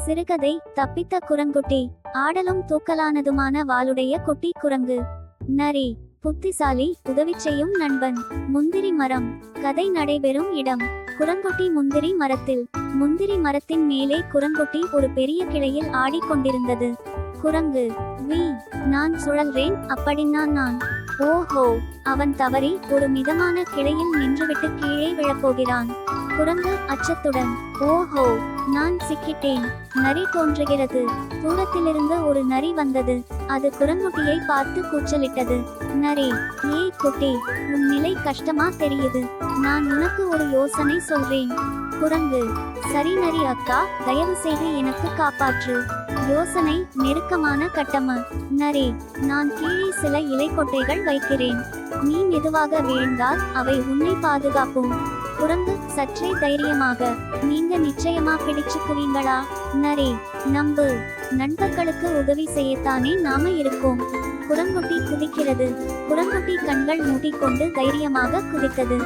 சிறுகதை தப்பித்த குரங்குட்டி. ஆடலும் தூக்கலானதுமான வாளுடைய குட்டி குரங்கு. நரி புத்திசாலி, உதவி செய்யும் நண்பன். முந்திரி மரம். கதை நடைபெறும் இடம் குரங்குட்டி முந்திரி மரத்தில். முந்திரி மரத்தின் மேலே குரங்குட்டி ஒரு பெரிய கிளையில் ஆடிக்கொண்டிருந்தது. குரங்கு, வி, நான் சுழல்றேன் அப்படின்னா நான். ஓஹோ, அவன் தவறி ஒரு மிதமான கிளையில் நின்றுவிட்டு கீழே விழப்போகிறான். குரங்கு அச்சத்துடன், ஓஹோ, நான் சிக்கிட்டேன். நரி தோன்றுகிறது. தூரத்திலிருந்து ஒரு நரி வந்தது. அது குரங்குட்டியை பார்த்து கூச்சலிட்டது. நரி, ஏய் குட்டி, உன் நிலை கஷ்டமா தெரியுது. நான் உனக்கு ஒரு யோசனை சொல்றேன். குரங்கு, சரி நரி அக்கா, தயவு செய்து எனக்கு காப்பாற்று. யோசனை, நெருக்கமான கட்டம. நரி, நான் கீழே சில இலைக்கொட்டைகள் வைக்கிறேன். நீ மெதுவாக விழுந்தால் அவை உன்னை பாதுகாப்பும். குரங்கு சற்றே தைரியமாக, நீங்க நிச்சயமா பிடிச்சுக்குவீங்களா? நரி, நம்பு, நண்பர்களுக்கு உதவி செய்யத்தானே நாம இருக்கோம். குரங்குட்டி குதிக்கிறது. குரங்குட்டி கண்கள் மூடிக்கொண்டு தைரியமாக குதித்தது.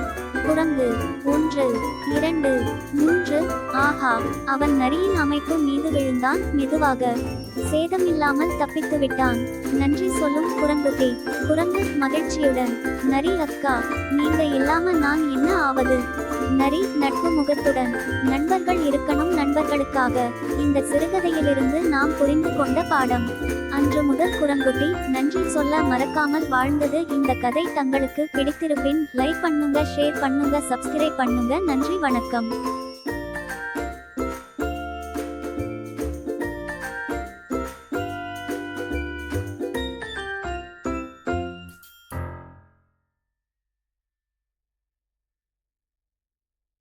குரங்கு, 1, 2, 3. ஆஹா, அவன் நரியின் அமைப்பு மீது விழுந்தான். மெதுவாக, சேதமில்லாமல் தப்பித்து விட்டான். நன்றி சொல்லும் குரங்குட்டி. குரங்கு மகிழ்ச்சியுடன், நரி அக்கா, நீங்க இல்லாம நான் என்ன ஆவது? நரி நட்பு முகத்துடன், நண்பர்கள் இருக்கணும் நண்பர்களுக்காக. இந்த சிறுகதையிலிருந்து நாம் புரிந்து கொண்ட பாடம். அன்று முதல் குரங்குட்டி நன்றி சொல்ல மறக்காமல் வாழ்ந்தது. இந்த கதை தங்களுக்கு பிடித்திருப்பின் லைக் பண்ணுங்க, ஷேர் பண்ணுங்க, சப்ஸ்கிரைப் பண்ணுங்க. நன்றி, வணக்கம்.